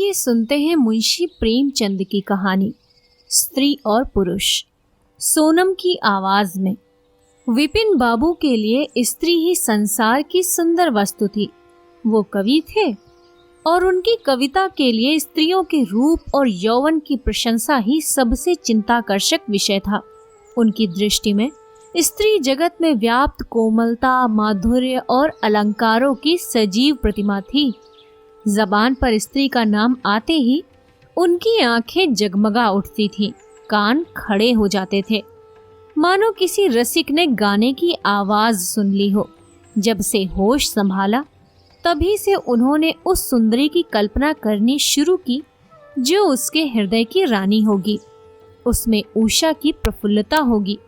आइए सुनते हैं मुंशी प्रेमचंद की कहानी स्त्री और पुरुष, सोनम की आवाज में। विपिन बाबू के लिए स्त्री ही संसार की सुंदर वस्तु थी। वो कवि थे और उनकी कविता के लिए स्त्रियों के रूप और यौवन की प्रशंसा ही सबसे चिंताकर्षक विषय था। उनकी दृष्टि में स्त्री जगत में व्याप्त कोमलता, माधुर्य और अलंकारों की सजीव प्रतिमा थी। जबान पर स्त्री का नाम आते ही उनकी आंखें जगमगा उठती थीं, कान खड़े हो जाते थे, मानो किसी रसिक ने गाने की आवाज सुन ली हो। जब से होश संभाला तभी से उन्होंने उस सुंदरी की कल्पना करनी शुरू की जो उसके हृदय की रानी होगी। उसमें उषा की प्रफुल्लता होगी,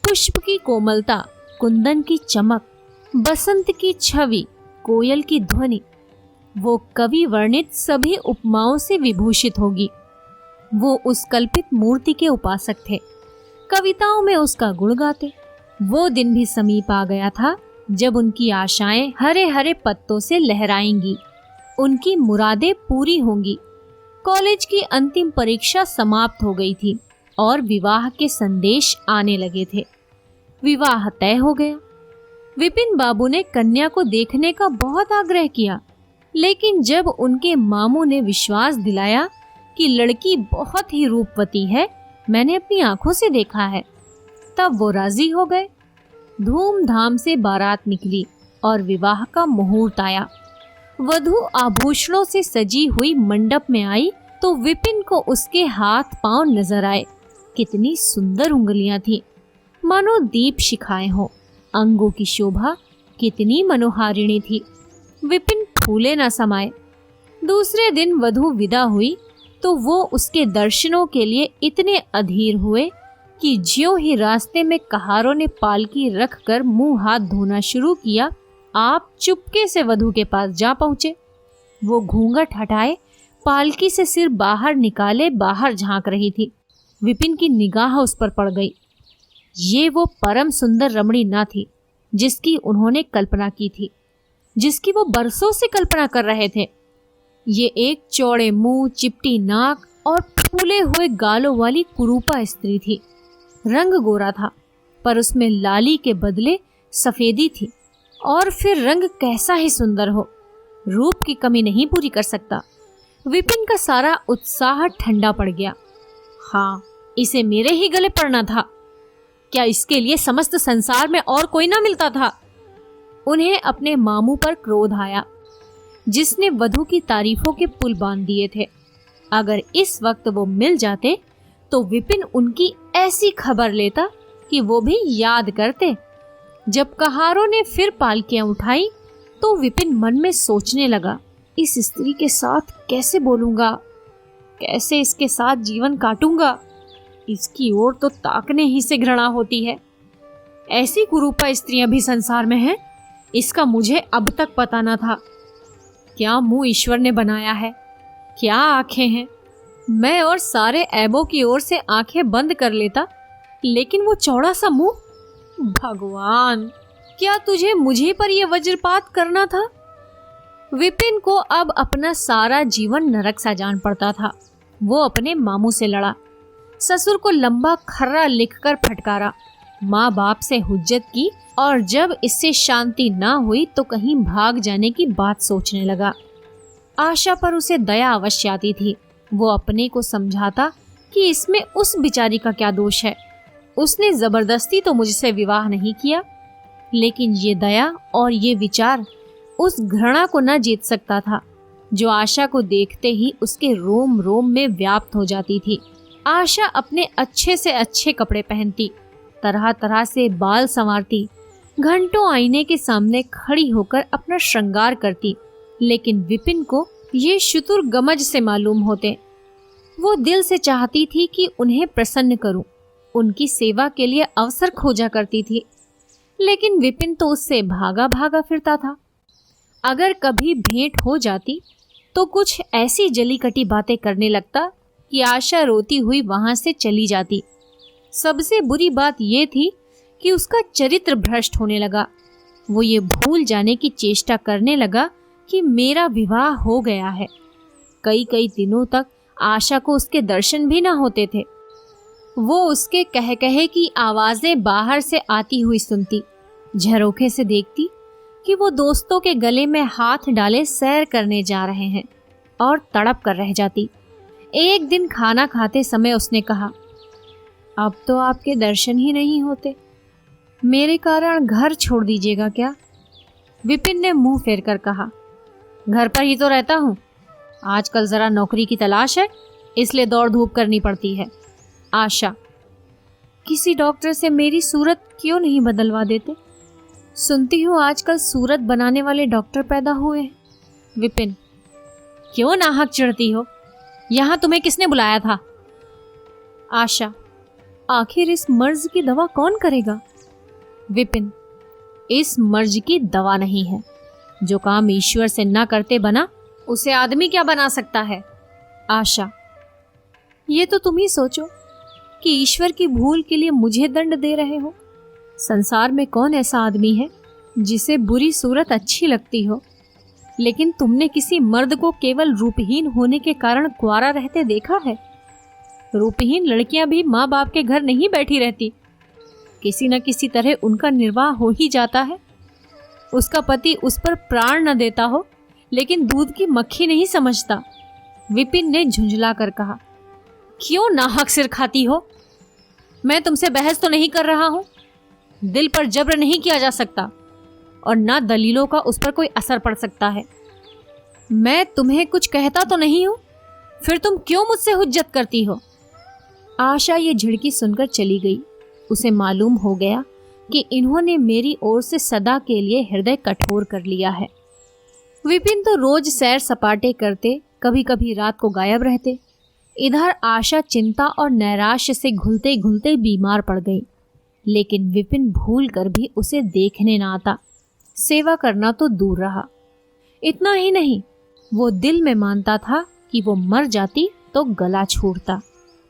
पुष्प की कोमलता, कुंदन की चमक, बसंत की छवि, कोयल की ध्वनि। वो कवि वर्णित सभी उपमाओं से विभूषित होगी। वो उस कल्पित मूर्ति के उपासक थे, कविताओं में उसका गुण गाते। वो दिन भी समीप आ गया था जब उनकी आशाएं हरे हरे पत्तों से लहराएंगी, उनकी मुरादें पूरी होंगी। कॉलेज की अंतिम परीक्षा समाप्त हो गई थी और विवाह के संदेश आने लगे थे। विवाह तय हो गया। विपिन बाबू ने कन्या को देखने का बहुत आग्रह किया, लेकिन जब उनके मामू ने विश्वास दिलाया कि लड़की बहुत ही रूपवती है, मैंने अपनी आंखों से देखा है, तब वो राजी हो गए। धूमधाम से बारात निकली और विवाह का मुहूर्त आया। वधू आभूषणों से सजी हुई मंडप में आई तो विपिन को उसके हाथ पांव नजर आए। कितनी सुंदर उंगलियां थीं, मानो दीप शिखाएं हो। अंगों की शोभा कितनी मनोहारिणी थी, विपिन फूले न समाये। दूसरे दिन वधू विदा हुई तो वो उसके दर्शनों के लिए इतने अधीर हुए कि ज्यों ही रास्ते में कहारों ने पालकी रखकर मुंह हाथ धोना शुरू किया, आप चुपके से वधू के पास जा पहुंचे। वो घूंघट हटाए, पालकी से सिर बाहर निकाले बाहर झांक रही थी। विपिन की निगाह उस पर पड़ गई। ये वो परम सुंदर रमणी न थी जिसकी उन्होंने कल्पना की थी, जिसकी वो बरसों से कल्पना कर रहे थे। ये एक चौड़े मुंह, चिपटी नाक और फूले हुए गालों वाली कुरूपा स्त्री थी। रंग गोरा था पर उसमें लाली के बदले सफेदी थी, और फिर रंग कैसा ही सुंदर हो, रूप की कमी नहीं पूरी कर सकता। विपिन का सारा उत्साह ठंडा पड़ गया। हाँ, इसे मेरे ही गले पड़ना था। क्या इसके लिए समस्त संसार में और कोई ना मिलता था? उन्हें अपने मामू पर क्रोध आया, जिसने वधू की तारीफों के पुल बांध दिए थे। अगर इस वक्त वो मिल जाते तो विपिन उनकी ऐसी खबर लेता कि वो भी याद करते। जब कहारों ने फिर पालकियां उठाई तो विपिन मन में सोचने लगा, इस स्त्री के साथ कैसे बोलूंगा, कैसे इसके साथ जीवन काटूंगा। इसकी ओर तो ताकने ही से घृणा होती है। ऐसी कुरूपा स्त्रियां भी संसार में हैं, इसका मुझे अब तक पता न था। क्या मुंह ईश्वर ने बनाया है, क्या आंखें हैं। मैं और सारे ऐबों की ओर से आंखें बंद कर लेता, लेकिन वो चौड़ा सा मुंह। भगवान, क्या तुझे मुझे पर यह वज्रपात करना था? विपिन को अब अपना सारा जीवन नरक सा जान पड़ता था। वो अपने मामू से लड़ा, ससुर को लंबा खर्रा लिखकर फटकारा, माँ बाप से हुज्जत की, और जब इससे शांति ना हुई तो कहीं भाग जाने की बात सोचने लगा। आशा पर उसे दया अवश्य आती थी। वो अपने को समझाता कि इसमें उस बिचारी का क्या दोष है, उसने जबरदस्ती तो मुझसे विवाह नहीं किया। लेकिन ये दया और ये विचार उस घृणा को न जीत सकता था जो आशा को देखते ही उसके रोम रोम में व्याप्त हो जाती थी। आशा अपने अच्छे से अच्छे कपड़े पहनती, तरह तरह से बाल संवारती, घंटों आईने के सामने खड़ी होकर अपना श्रृंगार करती, लेकिन विपिन को ये शुतुर गमज से मालूम होते। वो दिल से चाहती थी कि उन्हें प्रसन्न करूं, उनकी सेवा के लिए अवसर खोजा करती थी, लेकिन विपिन तो उससे भागा भागा फिरता था। अगर कभी भेंट हो जाती तो कुछ ऐसी जली कटी बातें करने लगता कि आशा रोती हुई वहां से चली जाती। सबसे बुरी बात यह थी कि उसका चरित्र भ्रष्ट होने लगा। वो ये भूल जाने की चेष्टा करने लगा कि मेरा विवाह हो गया है। कई कई दिनों तक आशा को उसके दर्शन भी ना होते थे। वो उसके कह कहे की आवाजें बाहर से आती हुई सुनती, झरोखे से देखती कि वो दोस्तों के गले में हाथ डाले सैर करने जा रहे हैं, और तड़प कर रह जाती। एक दिन खाना खाते समय उसने कहा, अब तो आपके दर्शन ही नहीं होते, मेरे कारण घर छोड़ दीजिएगा क्या? विपिन ने मुंह फेर कर कहा, घर पर ही तो रहता हूँ, आजकल जरा नौकरी की तलाश है, इसलिए दौड़ धूप करनी पड़ती है। आशा, किसी डॉक्टर से मेरी सूरत क्यों नहीं बदलवा देते? सुनती हूँ आजकल सूरत बनाने वाले डॉक्टर पैदा हुए हैं। विपिन, क्यों नाहक चिढ़ती हो? यहाँ तुम्हें किसने बुलाया था? आशा, आखिर इस मर्ज की दवा कौन करेगा? विपिन, इस मर्ज की दवा नहीं है, जो काम ईश्वर से ना करते बना, उसे आदमी क्या बना सकता है? आशा, ये तो तुम ही सोचो कि ईश्वर की भूल के लिए मुझे दंड दे रहे हो। संसार में कौन ऐसा आदमी है जिसे बुरी सूरत अच्छी लगती हो? लेकिन तुमने किसी मर्द को केवल रूपहीन होने के कारण कुंवारा रहते देखा है? रूपहीन लड़कियां भी माँ बाप के घर नहीं बैठी रहती, किसी न किसी तरह उनका निर्वाह हो ही जाता है। उसका पति उस पर प्राण न देता हो, लेकिन दूध की मक्खी नहीं समझता। विपिन ने झुंझला कर कहा, क्यों नाहक सिर खाती हो? मैं तुमसे बहस तो नहीं कर रहा हूं। दिल पर जब्र नहीं किया जा सकता, और ना दलीलों का उस पर कोई असर पड़ सकता है। मैं तुम्हें कुछ कहता तो नहीं हूं, फिर तुम क्यों मुझसे हुज्जत करती हो? आशा ये झिड़की सुनकर चली गई। उसे मालूम हो गया कि इन्होंने मेरी ओर से सदा के लिए हृदय कठोर कर लिया है। विपिन तो रोज सैर सपाटे करते, कभी कभी रात को गायब रहते। इधर आशा चिंता और नैराश्य से घुलते घुलते बीमार पड़ गई, लेकिन विपिन भूल कर भी उसे देखने ना आता। सेवा करना तो दूर रहा। इतना ही नहीं, वो दिल में मानता था कि वो मर जाती तो गला छोड़ता।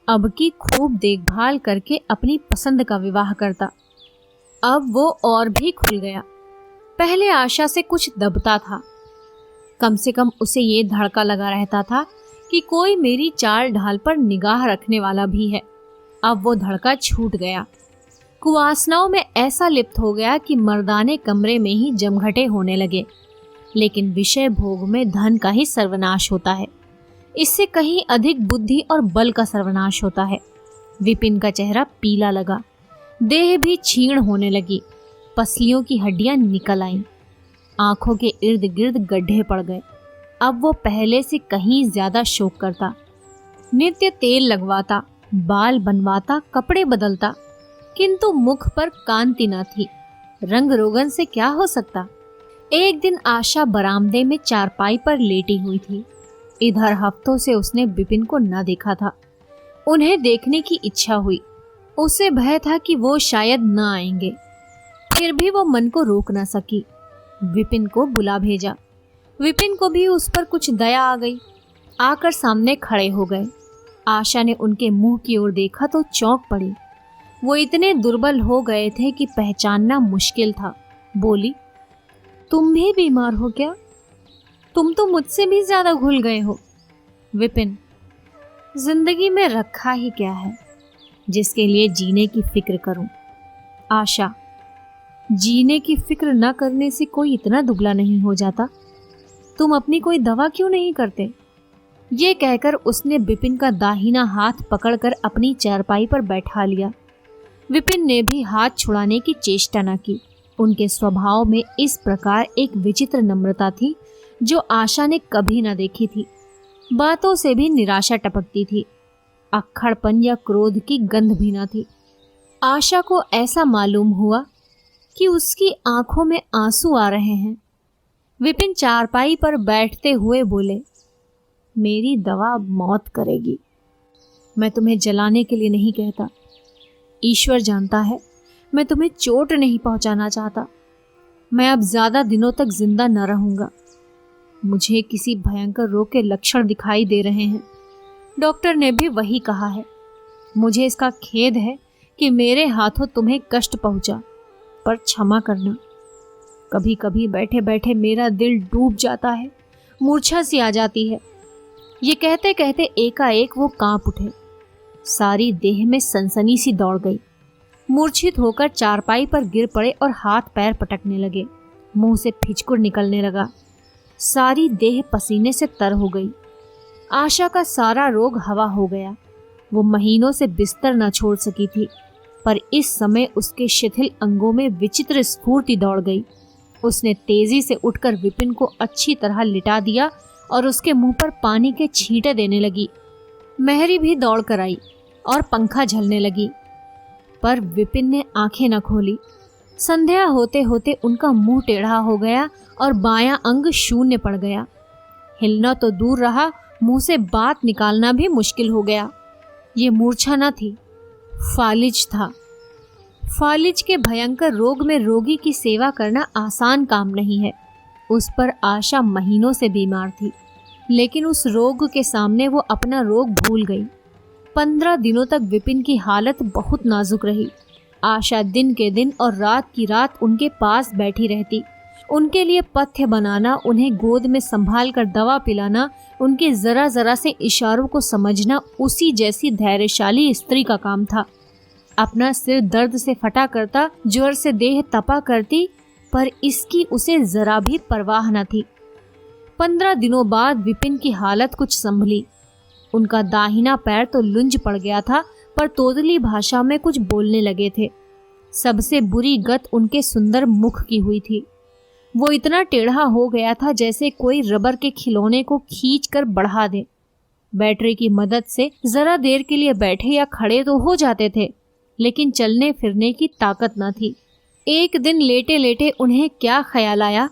अब की खूब देखभाल करके अपनी पसंद का विवाह करता। अब वो और भी खुल गया। पहले आशा से कुछ दबता था, कम से कम उसे ये धड़का लगा रहता था कि कोई मेरी चाल ढाल पर निगाह रखने वाला भी है। अब वो धड़का छूट गया। कुवासनाओं में ऐसा लिप्त हो गया कि मर्दाने कमरे में ही जमघटे होने लगे। लेकिन विषय भोग में धन का ही सर्वनाश होता है, इससे कहीं अधिक बुद्धि और बल का सर्वनाश होता है। विपिन का चेहरा पीला लगा, देह भी क्षीण होने लगी, पसलियों की हड्डियां निकल आईं, आंखों के इर्द गिर्द गड्ढे पड़ गए। अब वो पहले से कहीं ज्यादा शोक करता, नित्य तेल लगवाता, बाल बनवाता, कपड़े बदलता, किंतु मुख पर कांति न थी। रंग रोगन से क्या हो सकता? एक दिन आशा बरामदे में चारपाई पर लेटी हुई थी। इधर हफ्तों से उसने विपिन को न देखा था। उन्हें देखने की इच्छा हुई। उसे भय था कि वो शायद न आएंगे, फिर भी वो मन को रोक न सकी। विपिन को बुला भेजा। विपिन को भी उस पर कुछ दया आ गई। आकर सामने खड़े हो गए। आशा ने उनके मुंह की ओर देखा तो चौंक पड़ी। वो इतने दुर्बल हो गए थे कि पहचानना मुश्किल था। बोली, तुम भी बीमार हो क्या? तुम तो मुझसे भी ज्यादा घुल गए हो। विपिन, जिंदगी में रखा ही क्या है जिसके लिए जीने की फिक्र करूं? आशा, जीने की फिक्र न करने से कोई इतना दुबला नहीं हो जाता। तुम अपनी कोई दवा क्यों नहीं करते? ये कहकर उसने विपिन का दाहिना हाथ पकड़कर अपनी चारपाई पर बैठा लिया। विपिन ने भी हाथ छुड़ाने की चेष्टा न की। उनके स्वभाव में इस प्रकार एक विचित्र नम्रता थी जो आशा ने कभी न देखी थी। बातों से भी निराशा टपकती थी, अक्खड़पन या क्रोध की गंध भी न थी। आशा को ऐसा मालूम हुआ कि उसकी आंखों में आंसू आ रहे हैं। विपिन चारपाई पर बैठते हुए बोले, मेरी दवा मौत करेगी। मैं तुम्हें जलाने के लिए नहीं कहता। ईश्वर जानता है मैं तुम्हें चोट नहीं पहुंचाना चाहता। मैं अब ज्यादा दिनों तक जिंदा न रहूंगा। मुझे किसी भयंकर रोग के लक्षण दिखाई दे रहे हैं। डॉक्टर ने भी वही कहा है। मुझे इसका खेद है कि मेरे हाथों तुम्हें कष्ट पहुंचा, पर क्षमा करना। कभी कभी बैठे बैठे मेरा दिल डूब जाता है, मूर्छा सी आ जाती है। ये कहते कहते एकाएक वो कांप उठे। सारी देह में सनसनी सी दौड़ गई। मूर्छित होकर चारपाई पर गिर पड़े और हाथ पैर पटकने लगे। मुंह से फिचकुर निकलने लगा। सारी देह पसीने से तर हो गई। आशा का सारा रोग हवा हो गया। वो महीनों से बिस्तर न छोड़ सकी थी, पर इस समय उसके शिथिल अंगों में विचित्र स्फूर्ति दौड़ गई। उसने तेजी से उठकर विपिन को अच्छी तरह लिटा दिया और उसके मुंह पर पानी के छींटे देने लगी। मेहरी भी दौड़ कर आई और पंखा झलने लगी, पर विपिन ने आंखें न खोली। संध्या होते होते उनका मुंह टेढ़ा हो गया और बायां अंग शून्य पड़ गया। हिलना तो दूर रहा, मुंह से बात निकालना भी मुश्किल हो गया। ये मूर्छा न थी, फालिज था। फालिज के भयंकर रोग में रोगी की सेवा करना आसान काम नहीं है। उस पर आशा महीनों से बीमार थी, लेकिन उस रोग के सामने वो अपना रोग भूल गई। 15 दिनों तक विपिन की हालत बहुत नाजुक रही। आशा दिन के दिन और रात की रात उनके पास बैठी रहती। उनके लिए पथ्य बनाना, उन्हें गोद में संभाल कर दवा पिलाना, उनके जरा जरा से इशारों को समझना उसी जैसी धैर्यशाली स्त्री का काम था। अपना सिर दर्द से फटा करता, ज्वर से देह तपा करती, पर इसकी उसे जरा भी परवाह न थी। 15 दिनों बाद विपिन की हालत कुछ संभली। उनका दाहिना पैर तो लुंज पड़ गया था, पर तोतली भाषा में कुछ बोलने लगे थे। सबसे बुरी गत उनके सुंदर मुख की हुई थी। वो इतना टेढ़ा हो गया था जैसे कोई रबर के खिलौने को खींच कर बढ़ा दे। बैटरी की मदद से जरा देर के लिए बैठे या खड़े तो हो जाते थे, लेकिन चलने फिरने की ताकत न थी। एक दिन लेटे लेटे उन्हें क्या ख्याल आया,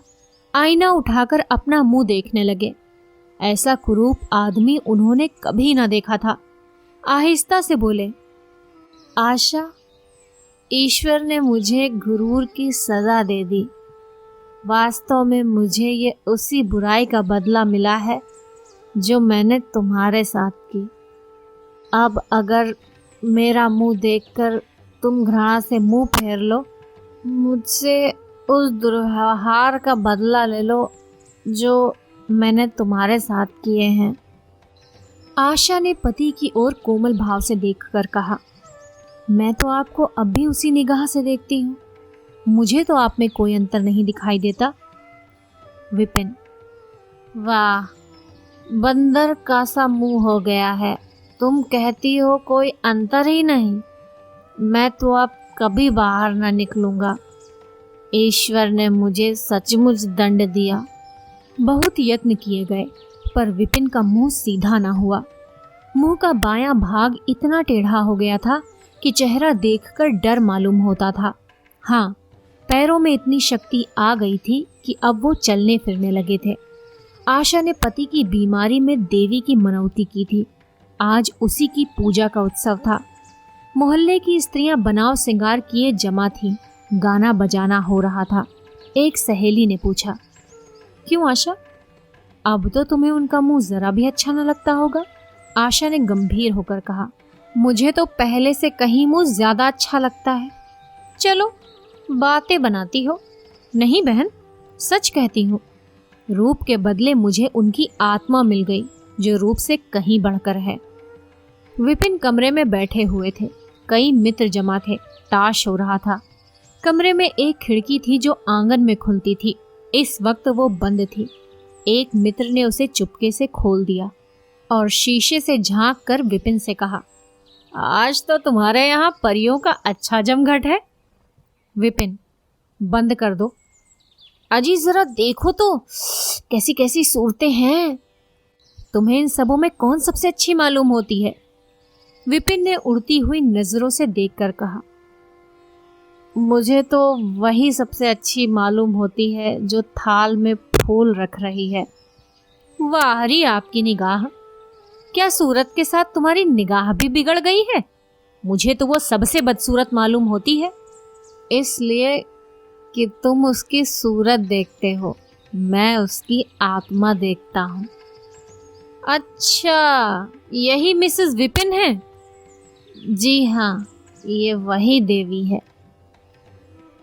आईना उठाकर अपना मुंह देखने लगे। ऐसा कुरूप आदमी उन्होंने कभी न देखा था। आहिस्ता से बोले, आशा, ईश्वर ने मुझे गुरूर की सजा दे दी। वास्तव में मुझे ये उसी बुराई का बदला मिला है जो मैंने तुम्हारे साथ की। अब अगर मेरा मुंह देखकर तुम घृणा से मुंह फेर लो, मुझसे उस दुर्व्यवहार का बदला ले लो जो मैंने तुम्हारे साथ किए हैं। आशा ने पति की ओर कोमल भाव से देखकर कहा, मैं तो आपको अब भी उसी निगाह से देखती हूँ। मुझे तो आप में कोई अंतर नहीं दिखाई देता। विपिन, वाह, बंदर का सा मुंह हो गया है। तुम कहती हो कोई अंतर ही नहीं। मैं तो अब कभी बाहर न निकलूंगा। ईश्वर ने मुझे सचमुच दंड दिया। बहुत यत्न किए गए, पर विपिन का मुंह सीधा ना हुआ। मुंह का बायां भाग इतना टेढ़ा हो गया था कि चेहरा देखकर डर मालूम होता था। हाँ, पैरों में इतनी शक्ति आ गई थी कि अब वो चलने फिरने लगे थे। आशा ने पति की बीमारी में देवी की मनौती की थी। आज उसी की पूजा का उत्सव था। मोहल्ले की स्त्रियां बनाव श्रृंगार किए जमा थीं। गाना बजाना हो रहा था। एक सहेली ने पूछा, क्यों आशा, अब तो तुम्हें उनका मुंह जरा भी अच्छा न लगता होगा? आशा ने गंभीर होकर कहा, मुझे तो पहले से कहीं मुंह ज्यादा अच्छा लगता है। चलो, बातें बनाती हो। नहीं बहन, सच कहती हूँ। रूप के बदले मुझे उनकी आत्मा मिल गई, जो रूप से कहीं बढ़कर है। विपिन कमरे में बैठे हुए थे। कई मित्र जमा थे। ताश हो रहा था। कमरे में एक खिड़की थी जो आंगन में खुलती थी। इस वक्त वो बंद थी। एक मित्र ने उसे चुपके से खोल दिया और शीशे से झांक कर विपिन से कहा, आज तो तुम्हारे यहाँ परियों का अच्छा जमघट है। विपिन, बंद कर दो। अजी जरा देखो तो कैसी कैसी सूरतें हैं। तुम्हें इन सबों में कौन सबसे अच्छी मालूम होती है? विपिन ने उड़ती हुई नजरों से देखकर कहा, मुझे तो वही सबसे अच्छी मालूम होती है जो थाल में फूल रख रही है। वाह री आपकी निगाह, क्या सूरत के साथ तुम्हारी निगाह भी बिगड़ गई है? मुझे तो वो सबसे बदसूरत मालूम होती है। इसलिए कि तुम उसकी सूरत देखते हो, मैं उसकी आत्मा देखता हूँ। अच्छा, यही मिसेस विपिन है? जी हाँ, ये वही देवी है।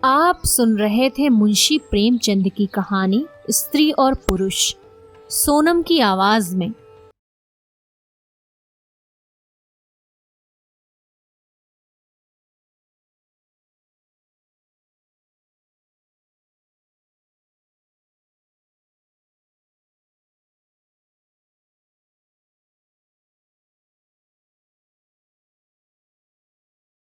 आप सुन रहे थे मुंशी प्रेमचंद की कहानी स्त्री और पुरुष, सोनम की आवाज में।